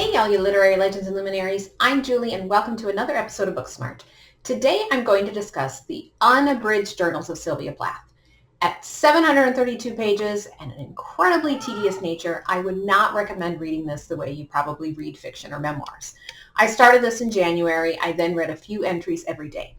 Hey, all you literary legends and luminaries. I'm Julie, and welcome to another episode of Booksmart. Today, I'm going to discuss the Unabridged journals of Sylvia Plath. At 732 pages and an incredibly tedious nature, I would not recommend reading this the way you probably read fiction or memoirs. I started this in January. I then read a few entries every day.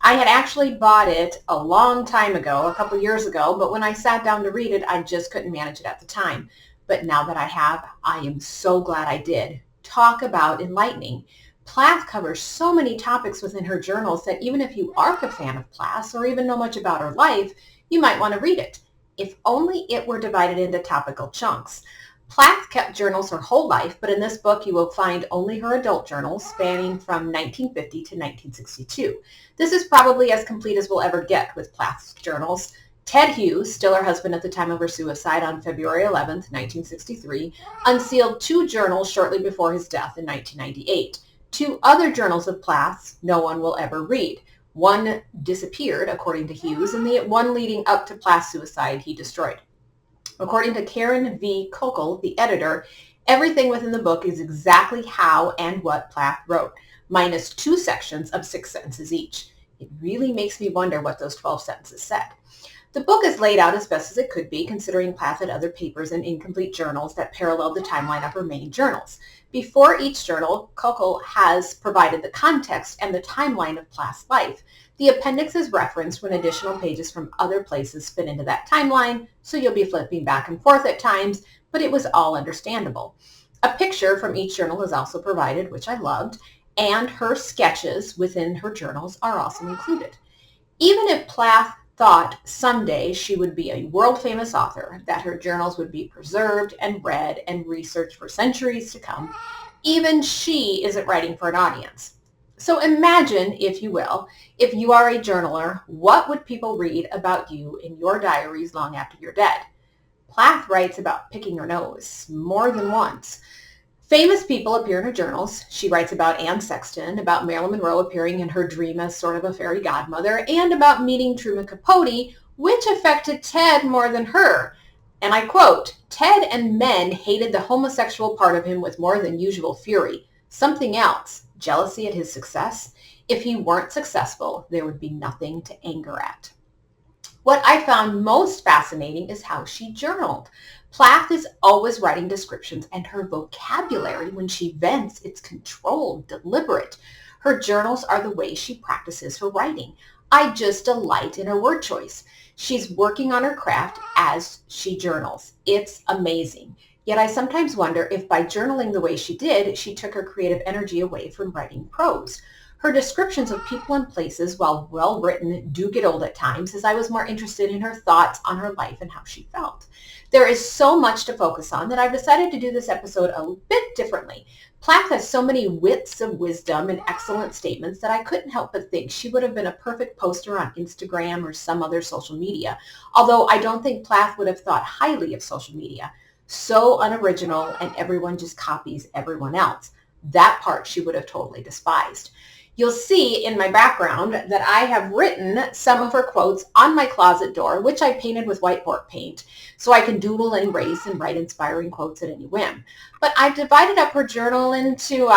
I had actually bought it a long time ago, a couple years ago, but when I sat down to read it, I just couldn't manage it at the time. But now that I have, I am so glad I did. Talk about enlightening. Plath covers so many topics within her journals that even if you aren't a fan of Plath or even know much about her life, you might want to read it. If only it were divided into topical chunks. Plath kept journals her whole life, but in this book you will find only her adult journals spanning from 1950 to 1962. This is probably as complete as we'll ever get with Plath's journals. Ted Hughes, still her husband at the time of her suicide on February 11th, 1963, unsealed two journals shortly before his death in 1998. Two other journals of Plath's no one will ever read. One disappeared, according to Hughes, and the one leading up to Plath's suicide he destroyed. According to Karen V. Kokol, the editor, everything within the book is exactly how and what Plath wrote, minus 2 sections of 6 sentences each. It really makes me wonder what those 12 sentences said. The book is laid out as best as it could be, considering Plath had other papers and incomplete journals that paralleled the timeline of her main journals. Before each journal, Kokol has provided the context and the timeline of Plath's life. The appendix is referenced when additional pages from other places fit into that timeline, so you'll be flipping back and forth at times, but it was all understandable. A picture from each journal is also provided, which I loved, and her sketches within her journals are also included. Even if Plath thought someday she would be a world-famous author, that her journals would be preserved and read and researched for centuries to come, even she isn't writing for an audience. So imagine, if you will, if you are a journaler, what would people read about you in your diaries long after you're dead? Plath writes about picking her nose more than once. Famous people appear in her journals. She writes about Anne Sexton, about Marilyn Monroe appearing in her dream as sort of a fairy godmother, and about meeting Truman Capote, which affected Ted more than her. And I quote, "Ted and men hated the homosexual part of him with more than usual fury. Something else, jealousy at his success. If he weren't successful, there would be nothing to anger at." What I found most fascinating is how she journaled. Plath is always writing descriptions, and her vocabulary when she vents, it's controlled, deliberate. Her journals are the way she practices her writing. I just delight in her word choice. She's working on her craft as she journals. It's amazing. Yet I sometimes wonder if by journaling the way she did, she took her creative energy away from writing prose. Her descriptions of people and places, while well written, do get old at times, as I was more interested in her thoughts on her life and how she felt. There is so much to focus on that I've decided to do this episode a bit differently. Plath has so many wits of wisdom and excellent statements that I couldn't help but think she would have been a perfect poster on Instagram or some other social media, although I don't think Plath would have thought highly of social media. So unoriginal, and everyone just copies everyone else. That part she would have totally despised. You'll see in my background that I have written some of her quotes on my closet door, which I painted with whiteboard paint, so I can doodle and erase and write inspiring quotes at any whim. But I've divided up her journal into,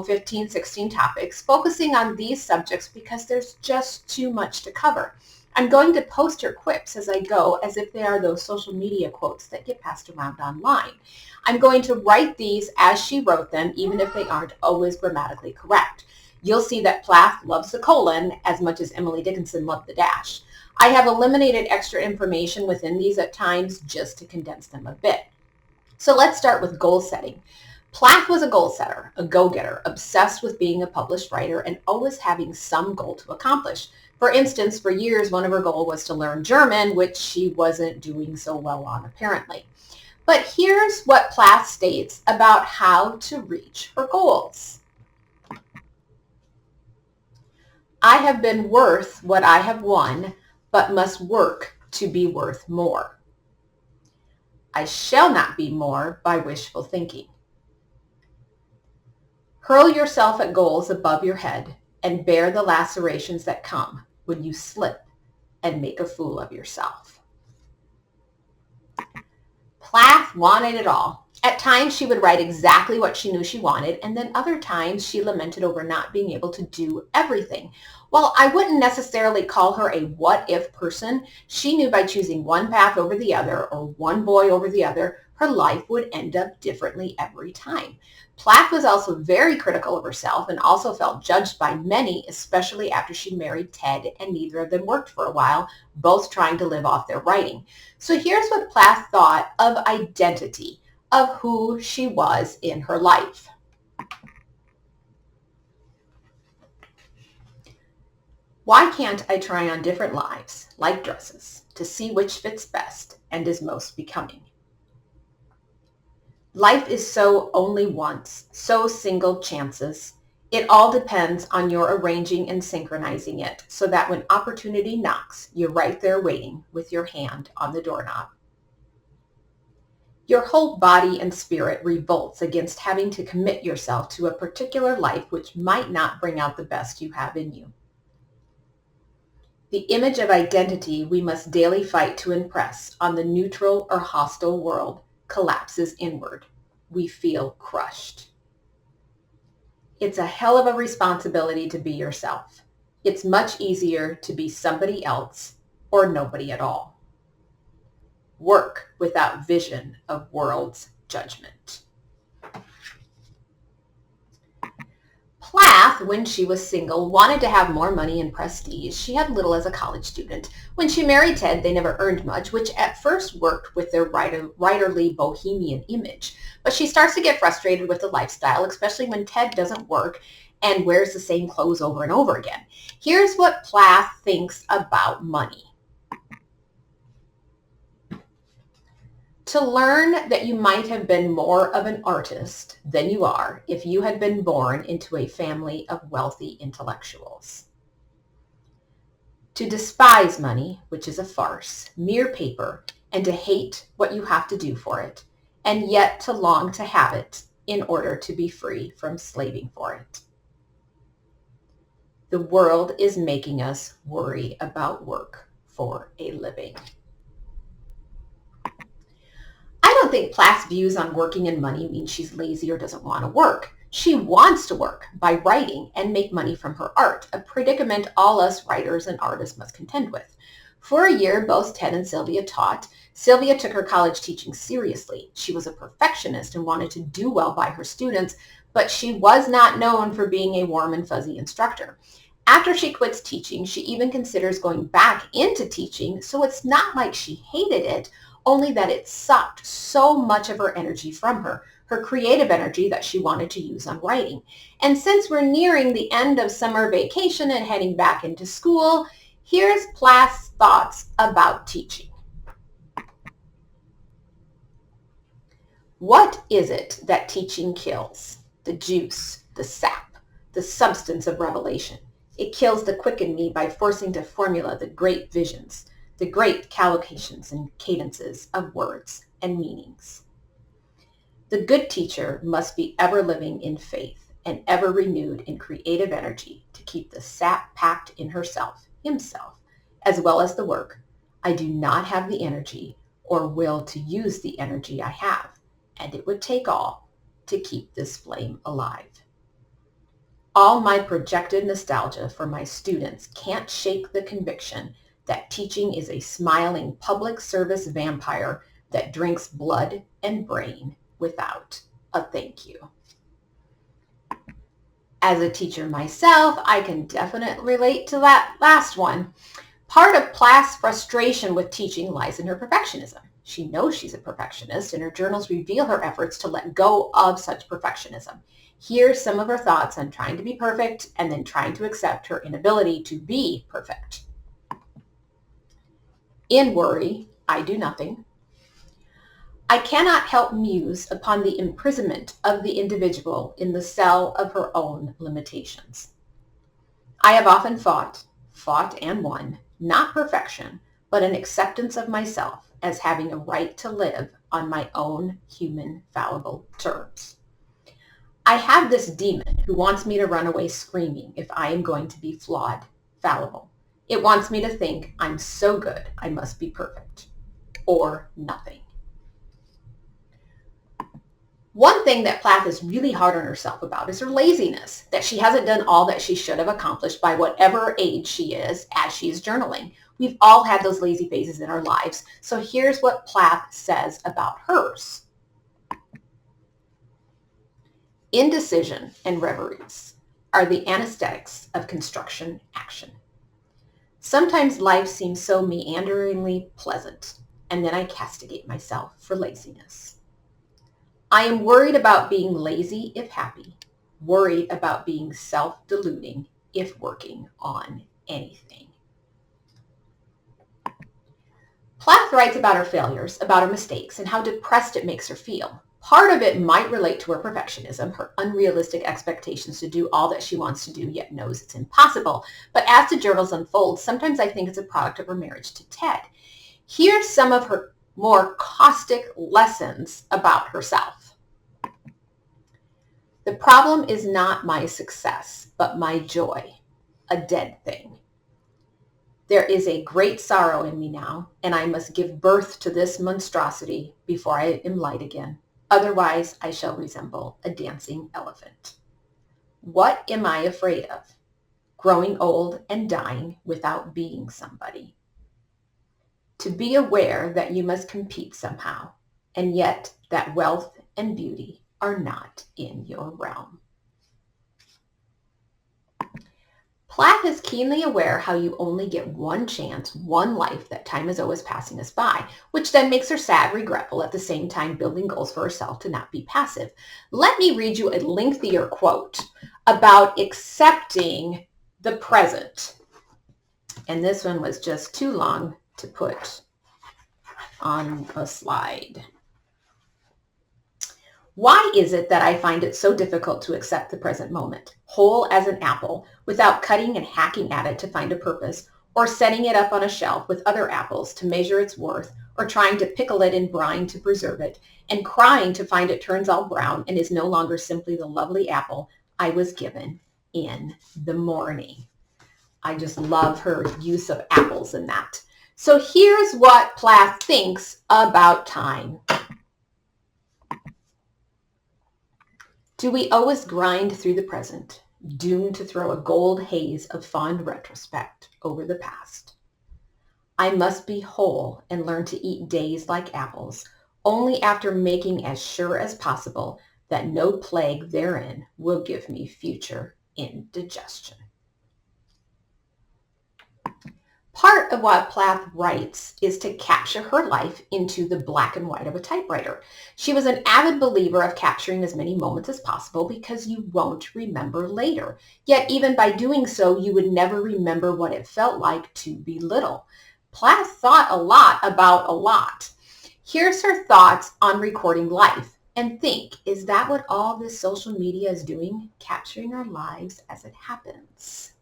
15, 16 topics, focusing on these subjects because there's just too much to cover. I'm going to post her quips as I go, as if they are those social media quotes that get passed around online. I'm going to write these as she wrote them, even if they aren't always grammatically correct. You'll see that Plath loves the colon as much as Emily Dickinson loved the dash. I have eliminated extra information within these at times just to condense them a bit. So let's start with goal setting. Plath was a goal setter, a go-getter, obsessed with being a published writer and always having some goal to accomplish. For instance, for years, one of her goals was to learn German, which she wasn't doing so well on, apparently. But here's what Plath states about how to reach her goals. "I have been worth what I have won, but must work to be worth more. I shall not be more by wishful thinking. Hurl yourself at goals above your head and bear the lacerations that come when you slip and make a fool of yourself." Plath wanted it all. At times, she would write exactly what she knew she wanted, and then other times she lamented over not being able to do everything. While I wouldn't necessarily call her a what-if person, she knew by choosing one path over the other or one boy over the other, her life would end up differently every time. Plath was also very critical of herself and also felt judged by many, especially after she married Ted, and neither of them worked for a while, both trying to live off their writing. So here's what Plath thought of identity, of who she was in her life. Why can't I try on different lives, like dresses, to see which fits best and is most becoming? Life is so only once, so single chances. It all depends on your arranging and synchronizing it so that when opportunity knocks, you're right there waiting with your hand on the doorknob. Your whole body and spirit revolts against having to commit yourself to a particular life which might not bring out the best you have in you. The image of identity we must daily fight to impress on the neutral or hostile world collapses inward. We feel crushed. It's a hell of a responsibility to be yourself. It's much easier to be somebody else or nobody at all. Work without vision of world's judgment. Plath, when she was single, wanted to have more money and prestige. She had little as a college student. When she married Ted, they never earned much, which at first worked with their writerly bohemian image. But she starts to get frustrated with the lifestyle, especially when Ted doesn't work and wears the same clothes over and over again. Here's what Plath thinks about money. To learn that you might have been more of an artist than you are if you had been born into a family of wealthy intellectuals. To despise money, which is a farce, mere paper, and to hate what you have to do for it, and yet to long to have it in order to be free from slaving for it. The world is making us worry about work for a living. I don't think Plath's views on working and money mean she's lazy or doesn't want to work. She wants to work by writing and make money from her art, a predicament all us writers and artists must contend with. For a year, both Ted and Sylvia taught. Sylvia took her college teaching seriously. She was a perfectionist and wanted to do well by her students, but she was not known for being a warm and fuzzy instructor. After she quits teaching, she even considers going back into teaching, so it's not like she hated it, only that it sucked so much of her energy from her creative energy that she wanted to use on writing. And since we're nearing the end of summer vacation and heading back into school, here's Plath's thoughts about teaching. What is it that teaching kills? The juice, the sap, the substance of revelation. It kills the quick in me by forcing to formula the great visions, the great collocations and cadences of words and meanings. The good teacher must be ever living in faith and ever renewed in creative energy to keep the sap packed in herself, himself, as well as the work. I do not have the energy or will to use the energy I have, and it would take all to keep this flame alive. All my projected nostalgia for my students can't shake the conviction that teaching is a smiling public service vampire that drinks blood and brain without a thank you. As a teacher myself, I can definitely relate to that last one. Part of Plath's frustration with teaching lies in her perfectionism. She knows she's a perfectionist, and her journals reveal her efforts to let go of such perfectionism. Here's some of her thoughts on trying to be perfect and then trying to accept her inability to be perfect. In worry, I do nothing. I cannot help muse upon the imprisonment of the individual in the cell of her own limitations. I have often fought and won, not perfection, but an acceptance of myself as having a right to live on my own human, fallible terms. I have this demon who wants me to run away screaming if I am going to be flawed, fallible. It wants me to think I'm so good I must be perfect, or nothing. One thing that Plath is really hard on herself about is her laziness, that she hasn't done all that she should have accomplished by whatever age she is as she's journaling. We've all had those lazy phases in our lives. So here's what Plath says about hers. Indecision and reveries are the anesthetics of construction action. Sometimes life seems so meanderingly pleasant, and then I castigate myself for laziness. I am worried about being lazy if happy, worried about being self-deluding if working on anything. Plath writes about her failures, about her mistakes, and how depressed it makes her feel. Part of it might relate to her perfectionism, her unrealistic expectations to do all that she wants to do yet knows it's impossible. But as the journals unfold, sometimes I think it's a product of her marriage to Ted. Here's some of her more caustic lessons about herself. The problem is not my success, but my joy, a dead thing. There is a great sorrow in me now, and I must give birth to this monstrosity before I am light again. Otherwise, I shall resemble a dancing elephant. What am I afraid of? Growing old and dying without being somebody. To be aware that you must compete somehow, and yet that wealth and beauty are not in your realm. Plath is keenly aware how you only get one chance, one life, that time is always passing us by, which then makes her sad, regretful, at the same time building goals for herself to not be passive. Let me read you a lengthier quote about accepting the present. And this one was just too long to put on a slide. Why is it that I find it so difficult to accept the present moment, whole as an apple, without cutting and hacking at it to find a purpose, or setting it up on a shelf with other apples to measure its worth, or trying to pickle it in brine to preserve it, and crying to find it turns all brown and is no longer simply the lovely apple I was given in the morning? I just love her use of apples in that. So here's what Plath thinks about time. Do we always grind through the present, doomed to throw a gold haze of fond retrospect over the past? I must be whole and learn to eat days like apples, only after making as sure as possible that no plague therein will give me future indigestion. Part of what Plath writes is to capture her life into the black and white of a typewriter. She was an avid believer of capturing as many moments as possible because you won't remember later. Yet even by doing so, you would never remember what it felt like to be little. Plath thought a lot about a lot. Here's her thoughts on recording life. And think, is that what all this social media is doing? Capturing our lives as it happens.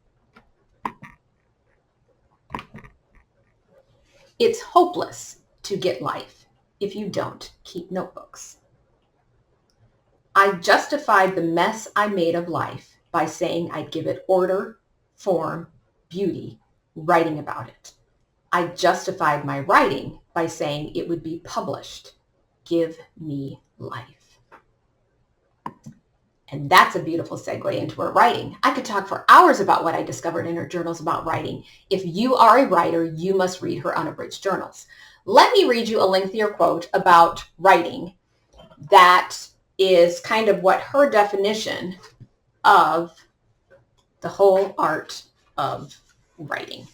It's hopeless to get life if you don't keep notebooks. I justified the mess I made of life by saying I'd give it order, form, beauty, writing about it. I justified my writing by saying it would be published. Give me life. And that's a beautiful segue into her writing. I could talk for hours about what I discovered in her journals about writing. If you are a writer, you must read her unabridged journals. Let me read you a lengthier quote about writing that is kind of what her definition of the whole art of writing.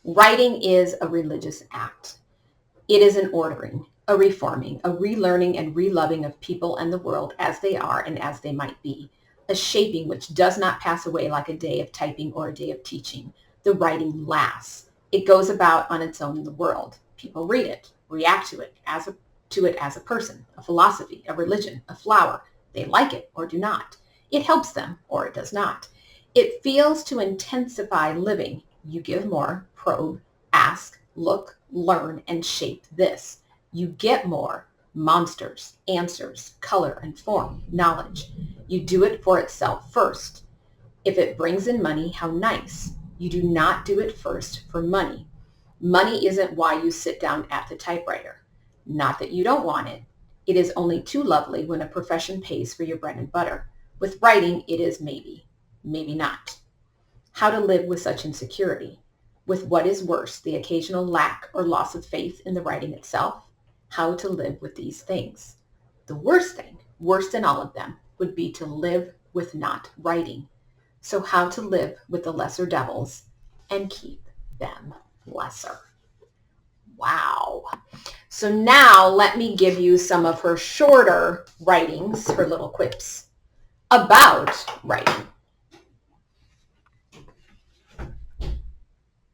Writing is a religious act. It is an ordering, a reforming, a relearning and reloving of people and the world as they are and as they might be, a shaping which does not pass away like a day of typing or a day of teaching. The writing lasts. It goes about on its own in the world. People read it, react to it as a person, a philosophy, a religion, a flower. They like it or do not. It helps them or it does not. It feels to intensify living. You give more, probe, ask, look, learn, and shape this. You get more, monsters, answers, color and form, knowledge. You do it for itself first. If it brings in money, how nice. You do not do it first for money. Money isn't why you sit down at the typewriter. Not that you don't want it. It is only too lovely when a profession pays for your bread and butter. With writing, it is maybe, maybe not. How to live with such insecurity. With what is worse, the occasional lack or loss of faith in the writing itself. How to live with these things. The worst thing, worse than all of them, would be to live with not writing. So how to live with the lesser devils and keep them lesser. Wow. So now let me give you some of her shorter writings, her little quips about writing.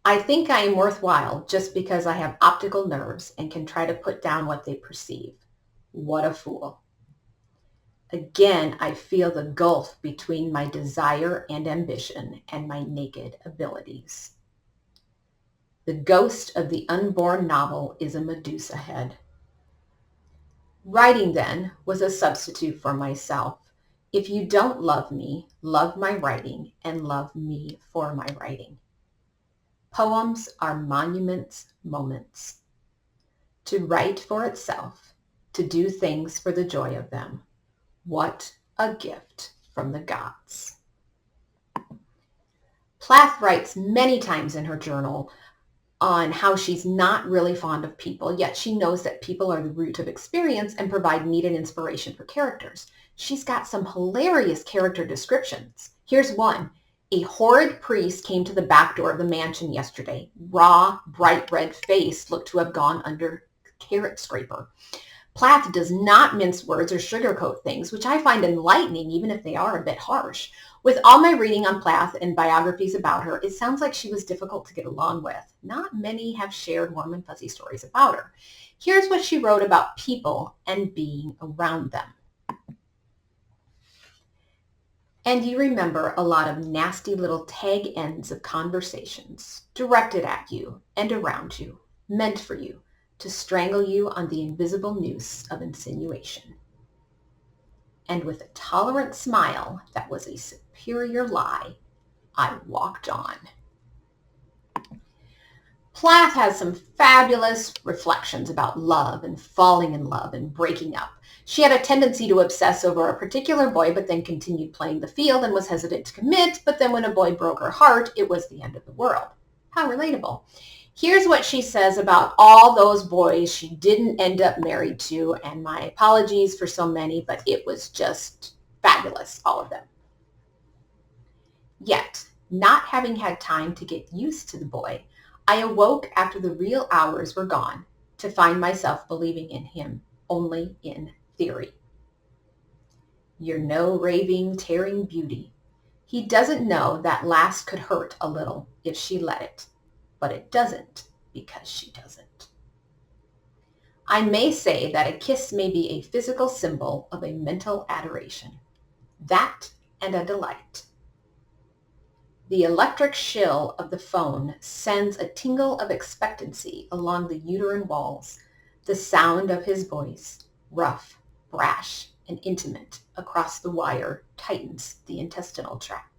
I think I am worthwhile just because I have optical nerves and can try to put down what they perceive. What a fool. Again, I feel the gulf between my desire and ambition and my naked abilities. The ghost of the unborn novel is a Medusa head. Writing, then, was a substitute for myself. If you don't love me, love my writing and love me for my writing. Poems are monuments, moments. To write for itself, to do things for the joy of them. What a gift from the gods. Plath writes many times in her journal on how she's not really fond of people, yet she knows that people are the root of experience and provide needed inspiration for characters. She's got some hilarious character descriptions. Here's one. A horrid priest came to the back door of the mansion yesterday. Raw, bright red face looked to have gone under carrot scraper. Plath does not mince words or sugarcoat things, which I find enlightening even if they are a bit harsh. With all my reading on Plath and biographies about her, it sounds like she was difficult to get along with. Not many have shared warm and fuzzy stories about her. Here's what she wrote about people and being around them. And you remember a lot of nasty little tag ends of conversations directed at you and around you, meant for you, to strangle you on the invisible noose of insinuation. And with a tolerant smile that was a superior lie, I walked on. Plath has some fabulous reflections about love and falling in love and breaking up. She had a tendency to obsess over a particular boy, but then continued playing the field and was hesitant to commit, but then when a boy broke her heart, it was the end of the world. How relatable. Here's what she says about all those boys she didn't end up married to, and my apologies for so many, but it was just fabulous, all of them. Yet, not having had time to get used to the boy, I awoke after the real hours were gone to find myself believing in him only in theory. You're no raving, tearing beauty. He doesn't know that last could hurt a little if she let it, but it doesn't because she doesn't. I may say that a kiss may be a physical symbol of a mental adoration. That and a delight. The electric shill of the phone sends a tingle of expectancy along the uterine walls. The sound of his voice, rough, brash, and intimate across the wire, tightens the intestinal tract.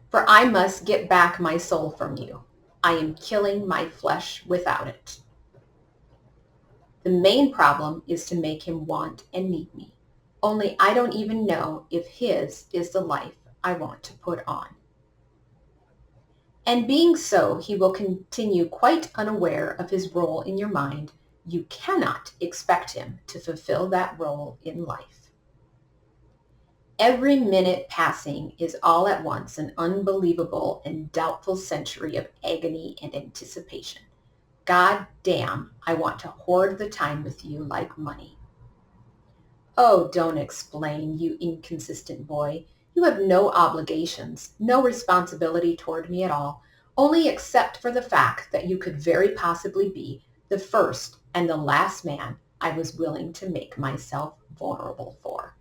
For I must get back my soul from you. I am killing my flesh without it. The main problem is to make him want and need me. Only I don't even know if his is the life I want to put on. And being so, he will continue quite unaware of his role in your mind. You cannot expect him to fulfill that role in life. Every minute passing is all at once an unbelievable and doubtful century of agony and anticipation. God damn, I want to hoard the time with you like money. Oh, don't explain, you inconsistent boy. You have no obligations, no responsibility toward me at all, only except for the fact that you could very possibly be the first and the last man I was willing to make myself vulnerable for.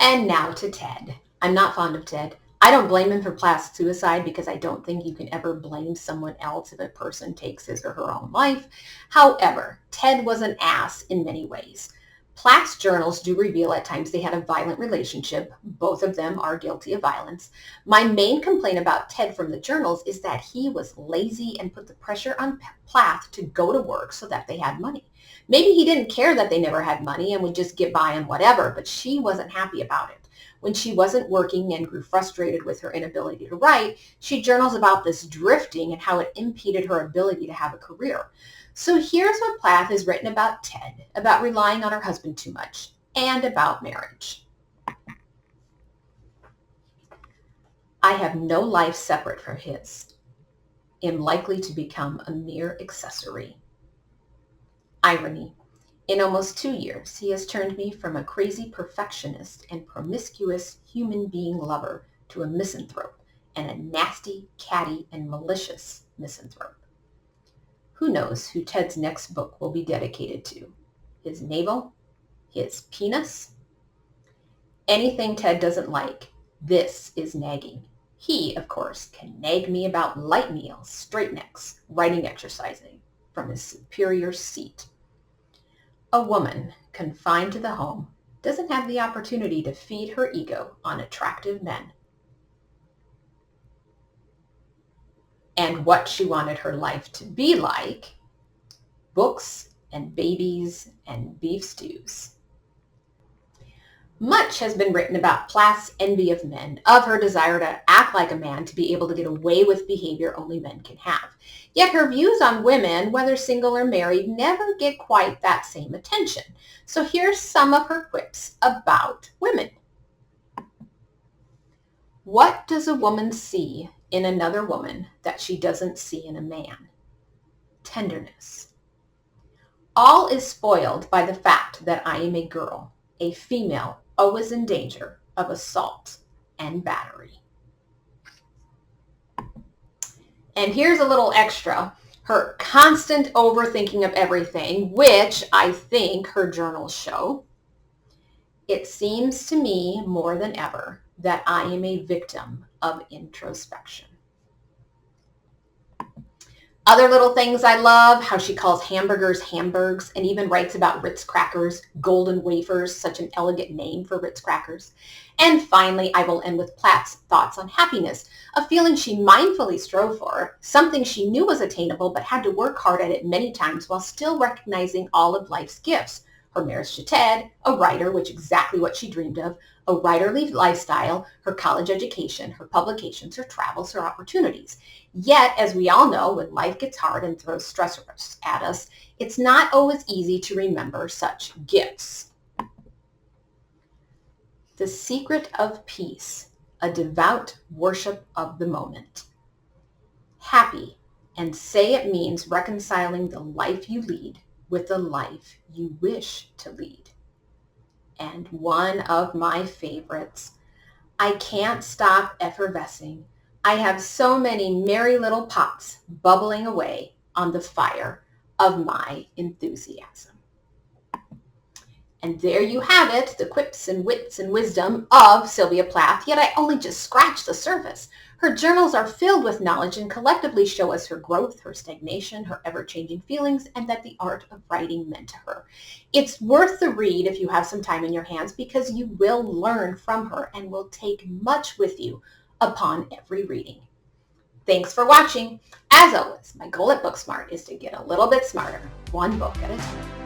And now to Ted. I'm not fond of Ted. I don't blame him for Plath's suicide because I don't think you can ever blame someone else if a person takes his or her own life. However, Ted was an ass in many ways. Plath's journals do reveal at times they had a violent relationship. Both of them are guilty of violence. My main complaint about Ted from the journals is that he was lazy and put the pressure on Plath to go to work so that they had money. Maybe he didn't care that they never had money and would just get by on whatever, but she wasn't happy about it. When she wasn't working and grew frustrated with her inability to write, she journals about this drifting and how it impeded her ability to have a career. So here's what Plath has written about Ted, about relying on her husband too much, and about marriage. I have no life separate from his. Am likely to become a mere accessory. Irony. In almost 2 years, he has turned me from a crazy perfectionist and promiscuous human being lover to a misanthrope, and a nasty, catty, and malicious misanthrope. Who knows who Ted's next book will be dedicated to? His navel? His penis? Anything Ted doesn't like, this is nagging. He, of course, can nag me about light meals, straight necks, writing exercising from his superior seat. A woman confined to the home doesn't have the opportunity to feed her ego on attractive men. And what she wanted her life to be like: books and babies and beef stews. Much has been written about Plath's envy of men, of her desire to act like a man to be able to get away with behavior only men can have. Yet her views on women, whether single or married, never get quite that same attention. So here's some of her quips about women. What does a woman see in another woman that she doesn't see in a man? Tenderness. All is spoiled by the fact that I am a girl, a female, always in danger of assault and battery. And here's a little extra. Her constant overthinking of everything, which I think her journals show. It seems to me more than ever that I am a victim of introspection. Other little things I love, how she calls hamburgers hamburgs and even writes about Ritz crackers, golden wafers, such an elegant name for Ritz crackers. And finally, I will end with Plath's thoughts on happiness, a feeling she mindfully strove for, something she knew was attainable but had to work hard at it many times while still recognizing all of life's gifts. Her marriage to Ted, a writer, which is exactly what she dreamed of, a writerly lifestyle, her college education, her publications, her travels, her opportunities. Yet, as we all know, when life gets hard and throws stressors at us, it's not always easy to remember such gifts. The secret of peace, a devout worship of the moment. Happy, and say it means reconciling the life you lead with the life you wish to lead. And one of my favorites, I can't stop effervescing. I have so many merry little pots bubbling away on the fire of my enthusiasm. And there you have it, the quips and wits and wisdom of Sylvia Plath, yet I only just scratched the surface. Her journals are filled with knowledge and collectively show us her growth, her stagnation, her ever-changing feelings, and that the art of writing meant to her. It's worth the read if you have some time in your hands, because you will learn from her and will take much with you upon every reading. Thanks for watching. As always, my goal at Booksmart is to get a little bit smarter, one book at a time.